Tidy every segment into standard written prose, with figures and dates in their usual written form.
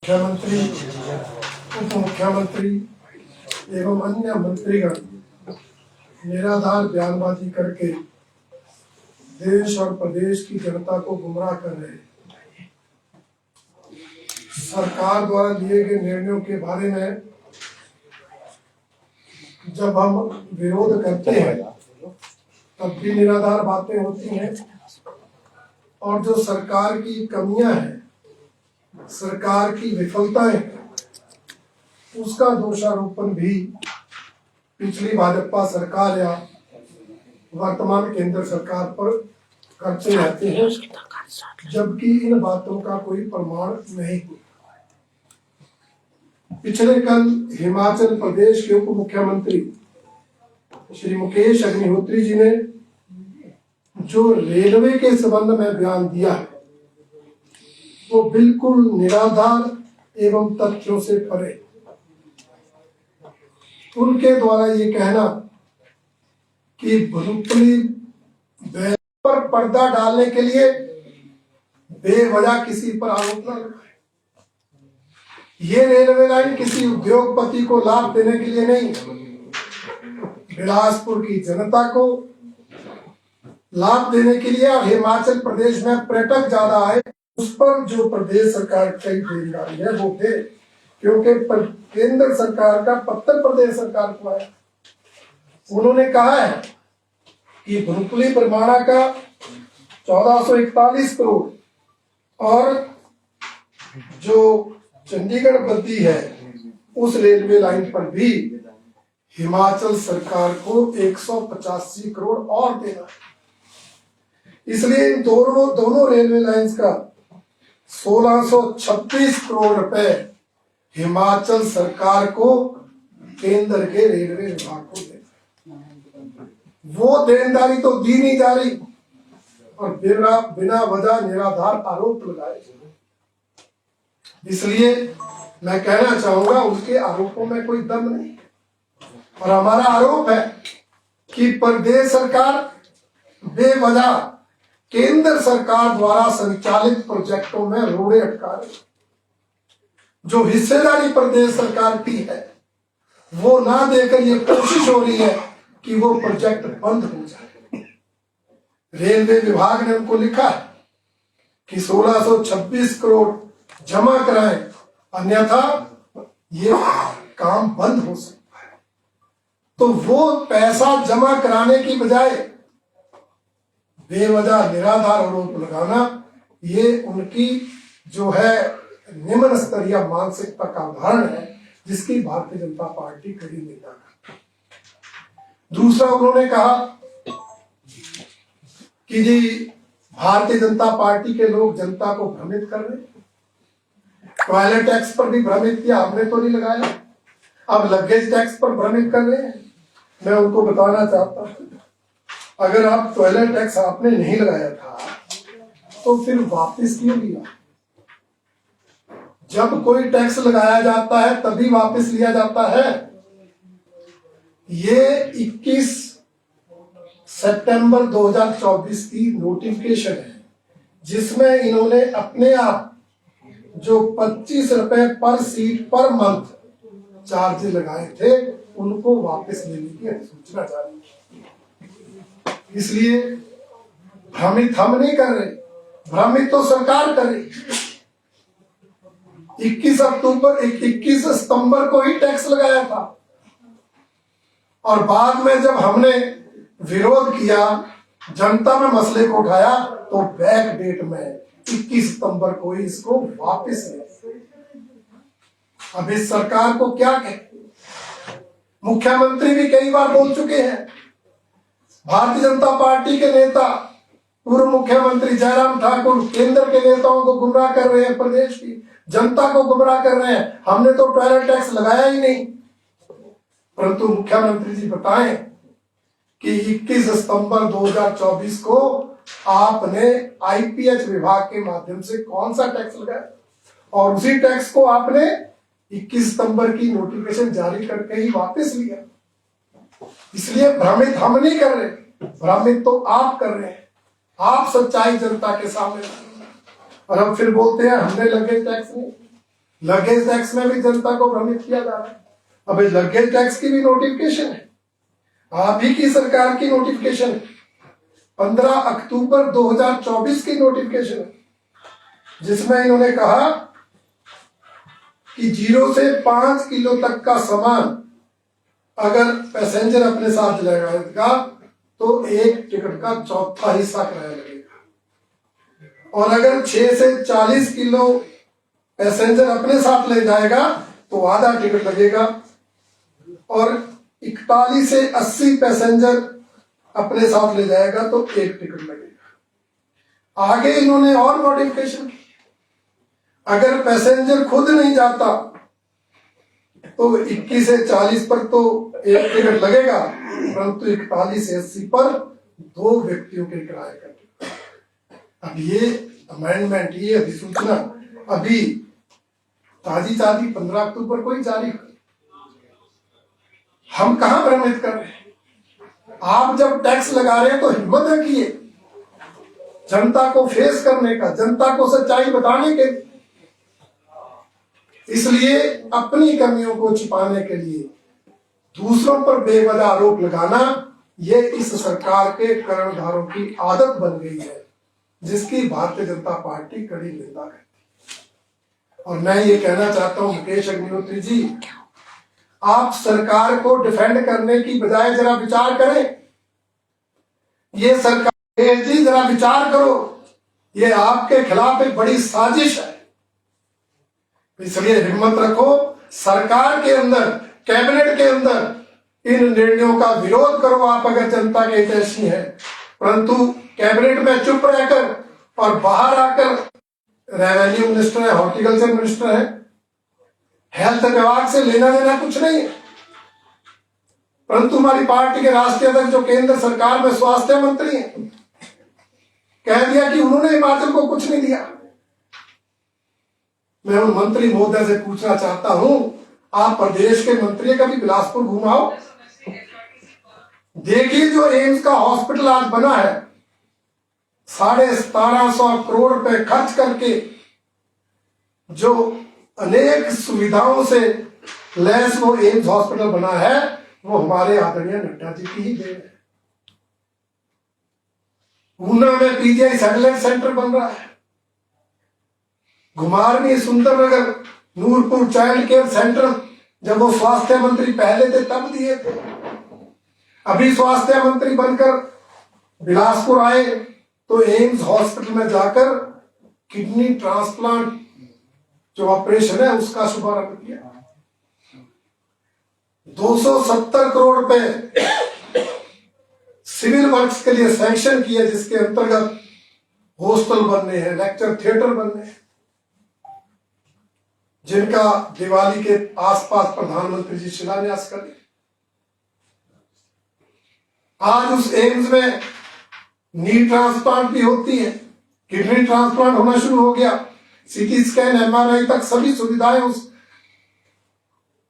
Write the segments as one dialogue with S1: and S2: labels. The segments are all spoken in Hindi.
S1: मुख्यमंत्री, उप मुख्यमंत्री एवं अन्य मंत्रीगण निराधार बयानबाजी करके देश और प्रदेश की जनता को गुमराह कर रहे हैं। सरकार द्वारा लिए गए निर्णयों के बारे में जब हम विरोध करते हैं तब भी निराधार बातें होती हैं, और जो सरकार की कमियां हैं, सरकार की विफलताएं हैं, उसका दोषारोपण भी पिछली भाजपा सरकार या वर्तमान केंद्र सरकार पर करते रहते हैं, जबकि इन बातों का कोई प्रमाण नहीं। पिछले कल हिमाचल प्रदेश के उप मुख्यमंत्री श्री मुकेश अग्निहोत्री जी ने जो रेलवे के संबंध में बयान दिया है वो बिल्कुल निराधार एवं तथ्यों से परे। उनके द्वारा ये कहना कि भुनुपली पर पर्दा डालने के लिए बेवजह किसी पर आरोप न लगाए। ये रेलवे लाइन किसी उद्योगपति को लाभ देने के लिए नहीं, बिलासपुर की जनता को लाभ देने के लिए, और हिमाचल प्रदेश में पर्यटक ज्यादा आए उस पर जो प्रदेश सरकार की जिम्मेदारी है वो दे, क्योंकि केंद्र सरकार का पत्र प्रदेश सरकार को आया। उन्होंने कहा है कि भुनुपली बरमाणा का 1441 करोड़ और जो चंडीगढ़ बद्दी है उस रेलवे लाइन पर भी हिमाचल सरकार को 185 करोड़ और देना है। इसलिए इन दोनों रेलवे लाइंस का 1626 करोड़ रुपए हिमाचल सरकार को केंद्र के रेलवे विभाग को देना। वो देनदारी तो दी नहीं जा रही और बिना वजह निराधार आरोप लगाए। इसलिए मैं कहना चाहूंगा उनके आरोपों में कोई दम नहीं, और हमारा आरोप है कि प्रदेश सरकार बेवजह केंद्र सरकार द्वारा संचालित प्रोजेक्टों में रोड़े अटका रही। जो हिस्सेदारी प्रदेश सरकार की है वो ना देकर ये कोशिश हो रही है कि वो प्रोजेक्ट बंद हो जाए। रेलवे विभाग ने उनको लिखा है कि 1626 करोड़ जमा कराएं, अन्यथा ये काम बंद हो सकता है। तो वो पैसा जमा कराने की बजाय बेवजह निराधार आरोप लगाना, ये उनकी जो है निम्न स्तरीय मानसिकता का उदाहरण है, जिसकी भारतीय जनता पार्टी कड़ी निंदा करती है। दूसरा, उन्होंने कहा कि जी भारतीय जनता पार्टी के लोग जनता को भ्रमित कर रहे हैं। टॉयलेट टैक्स पर भी भ्रमित किया, हमने तो नहीं लगाया। अब लगेज टैक्स पर भ्रमित कर रहे हैं। मैं उनको बताना चाहता हूं, अगर आप टॉयलेट टैक्स आपने नहीं लगाया था तो फिर वापस क्यों लिया? जब कोई टैक्स लगाया जाता है तभी वापस लिया जाता है। ये 21 सितंबर 2024 की नोटिफिकेशन है, जिसमें इन्होंने अपने आप जो 25 रुपए पर सीट पर मंथ चार्ज लगाए थे उनको वापस लेने की अधिसूचना जारी की। इसलिए भ्रमित हम नहीं कर रहे, भ्रमित तो सरकार कर रही। 21 सितंबर को ही टैक्स लगाया था, और बाद में जब हमने विरोध किया, जनता में मसले को उठाया, तो बैक डेट में 21 सितंबर को ही इसको वापस ले। अब इस सरकार को क्या कहें? मुख्यमंत्री भी कई बार बोल चुके हैं। भारतीय जनता पार्टी के नेता, पूर्व मुख्यमंत्री जयराम ठाकुर केंद्र के नेताओं को गुमराह कर रहे हैं, प्रदेश की जनता को गुमराह कर रहे हैं। हमने तो टॉयलेट टैक्स लगाया ही नहीं। परंतु मुख्यमंत्री जी बताएं कि 21 सितंबर 2024 को आपने आईपीएच विभाग के माध्यम से कौन सा टैक्स लगाया, और उसी टैक्स को आपने 21 सितंबर की नोटिफिकेशन जारी करके ही वापस लिया। इसलिए भ्रमित हम नहीं कर रहे, भ्रमित तो आप कर रहे हैं। आप सच्चाई जनता के सामने, और अब फिर बोलते हैं हमने लगे टैक्स नहीं। लगेज टैक्स में भी जनता को भ्रमित किया जा रहा है। अबे लगेज टैक्स की भी नोटिफिकेशन है, आप ही की सरकार की नोटिफिकेशन है, 15 अक्टूबर 2024 की नोटिफिकेशन है, जिसमें इन्होंने कहा कि 0 से 5 किलो तक का सामान अगर पैसेंजर अपने साथ लाएगा तो एक टिकट का चौथा हिस्सा किराया लगेगा, और अगर 6 से 40 किलो पैसेंजर अपने साथ ले जाएगा तो आधा टिकट लगेगा, और 41 से 80 पैसेंजर अपने साथ ले जाएगा तो एक टिकट लगेगा। आगे इन्होंने और मॉडिफिकेशन की, अगर पैसेंजर खुद नहीं जाता तो 21 से 40 पर तो एक टिकट लगेगा, परंतु 41 से 80 पर 2 व्यक्तियों के किराए का। अब ये अमेंडमेंट, ये अधिसूचना अभी ताजी 15 अक्टूबर को ही जारी हुई। हम कहां भ्रमित कर रहे हैं? आप जब टैक्स लगा रहे हैं तो हिम्मत रखिए जनता को फेस करने का, जनता को सच्चाई बताने के लिए। इसलिए अपनी कमियों को छिपाने के लिए दूसरों पर बेवजह आरोप लगाना, ये इस सरकार के कर्णधारों की आदत बन गई है, जिसकी भारतीय जनता पार्टी कड़ी निंदा करती है। और मैं ये कहना चाहता हूं मुकेश अग्निहोत्री जी, आप सरकार को डिफेंड करने की बजाय जरा विचार करें। ये सरकार जी जरा विचार करो, ये आपके खिलाफ एक बड़ी साजिश है। इसलिए हिम्मत रखो, सरकार के अंदर, कैबिनेट के अंदर इन निर्णयों का विरोध करो आप अगर जनता के हितैषी हैं, परंतु कैबिनेट में चुप रहकर और बाहर आकर रेवेन्यू मिनिस्टर है, हॉर्टिकल्चर मिनिस्टर है, हेल्थ विभाग से लेना देना कुछ नहीं है, परंतु हमारी पार्टी के राष्ट्रीय अध्यक्ष जो केंद्र सरकार में स्वास्थ्य मंत्री हैं, कह दिया कि उन्होंने हिमाचल को कुछ नहीं दिया। मैं उन मंत्री महोदय से पूछना चाहता हूं, आप प्रदेश के मंत्री कभी बिलासपुर घुमाओ, देखिए जो एम्स का हॉस्पिटल आज बना है, 1750 करोड़ रुपए खर्च करके जो अनेक सुविधाओं से लैस वो एम्स हॉस्पिटल बना है, वो हमारे आदरणीय नड्डा जी की ही देन है। ऊना में पीजीआई सैटेलाइट सेंटर बन रहा है, Ghumarwin Sundernagar Nurpur child care centre जब वो स्वास्थ्य मंत्री पहले थे तब दिए थे। अभी स्वास्थ्य मंत्री बनकर बिलासपुर आए तो एम्स हॉस्पिटल में जाकर किडनी ट्रांसप्लांट जो ऑपरेशन है उसका शुभारंभ किया। 270 करोड़ रुपए सिविल वर्क्स के लिए सैंक्शन किए, जिसके अंतर्गत हॉस्टल बनने हैं, लेक्चर थिएटर बनने हैं, जिनका दिवाली के आसपास प्रधानमंत्री जी शिलान्यास करें। आज उस एम्स में नी ट्रांसप्लांट भी होती है, किडनी ट्रांसप्लांट होना शुरू हो गया, सीटी स्कैन एमआरआई तक सभी सुविधाएं उस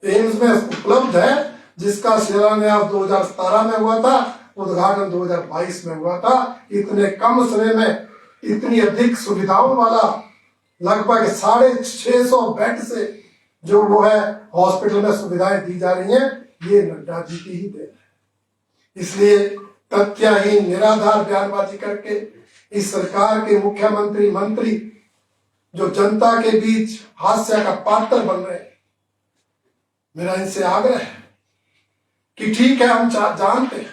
S1: एम्स में उपलब्ध है, जिसका शिलान्यास 2017 में हुआ था, उद्घाटन 2022 में हुआ था। इतने कम समय में इतनी अधिक सुविधाओं वाला लगभग 650 बेड से जो वो है हॉस्पिटल में सुविधाएं दी जा रही हैं, ये नड्डा जी की ही देन है। इसलिए तथ्यहीन निराधार बयानबाजी करके इस सरकार के मुख्यमंत्री मंत्री जो जनता के बीच हास्य का पात्र बन रहे हैं, मेरा इनसे आग्रह है कि ठीक है, हम जानते हैं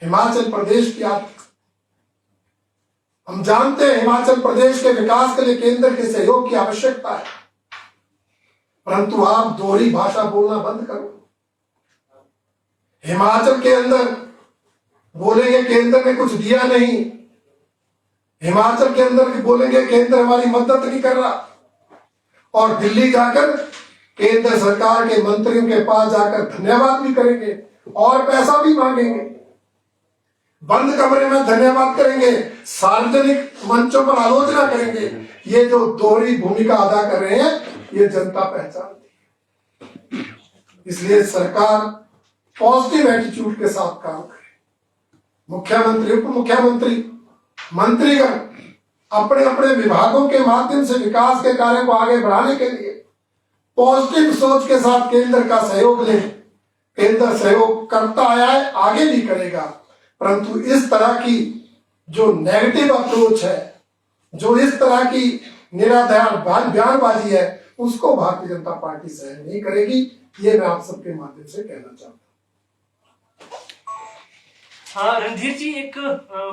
S1: हिमाचल प्रदेश की आदत, हम जानते हैं हिमाचल प्रदेश के विकास के लिए केंद्र के सहयोग की आवश्यकता है, परंतु आप दोहरी भाषा बोलना बंद करो। हिमाचल के अंदर बोलेंगे केंद्र ने कुछ दिया नहीं, हिमाचल के अंदर भी बोलेंगे केंद्र हमारी मदद नहीं कर रहा, और दिल्ली जाकर केंद्र सरकार के मंत्रियों के पास जाकर धन्यवाद भी करेंगे और पैसा भी मांगेंगे, बंद कमरे में धन्यवाद करेंगे, सार्वजनिक मंचों पर आलोचना करेंगे। ये जो दोहरी भूमिका अदा कर रहे हैं, ये जनता पहचानती है। इसलिए सरकार पॉजिटिव एटीट्यूड के साथ काम करे। मुख्यमंत्री, उप मुख्यमंत्री, मंत्रीगण अपने अपने विभागों के माध्यम से विकास के कार्य को आगे बढ़ाने के लिए पॉजिटिव सोच के साथ केंद्र का सहयोग ले। केंद्र सहयोग करता आया है, आगे भी करेगा, परंतु इस तरह की जो नेगेटिव अप्रोच है, जो इस तरह की निराधार बयानबाजी है, उसको भारतीय जनता पार्टी सहन नहीं करेगी। ये मैं आप सबके माध्यम से कहना चाहता हूँ।
S2: हाँ रणधीर जी, एक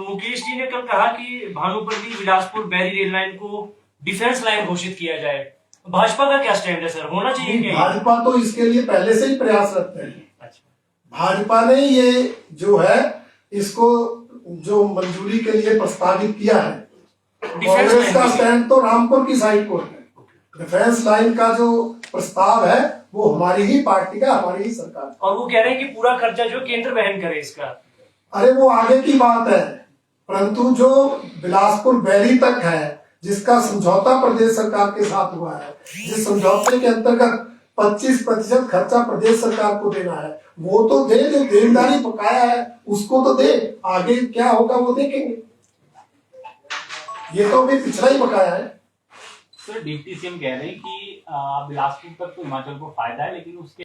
S2: मुकेश जी ने कल कहा कि भानुपल्ली बिलासपुर बैरी रेल लाइन को डिफेंस लाइन घोषित किया जाए। भाजपा का क्या स्टैंड है सर, होना चाहिए क्या?
S1: भाजपा तो इसके लिए पहले से ही प्रयासरत है।
S2: अच्छा।
S1: भाजपा ने ये जो है इसको जो मंजूरी के लिए प्रस्तावित किया है, कांग्रेस का स्टैंड तो रामपुर की साइड को है। डिफेंस लाइन का जो प्रस्ताव है वो हमारी ही पार्टी का, हमारी ही सरकार।
S2: और वो कह रहे हैं कि पूरा खर्चा जो केंद्र वहन करे इसका।
S1: अरे वो आगे की बात है, परंतु जो बिलासपुर बैरी तक है, जिसका समझौता प्रदेश सरकार के साथ हुआ है, जिस समझौते के अंतर्गत 25% खर्चा प्रदेश सरकार को देना है, वो तो दे, जो देनदारी बकाया है उसको तो दे। आगे क्या होगा वो देखेंगे। ये तो अभी पिछड़ा ही बकाया है।
S3: सर डिप्टी सीएम कह रहे हैं कि बिलासपुर तक तो हिमाचल को फायदा है, लेकिन उसके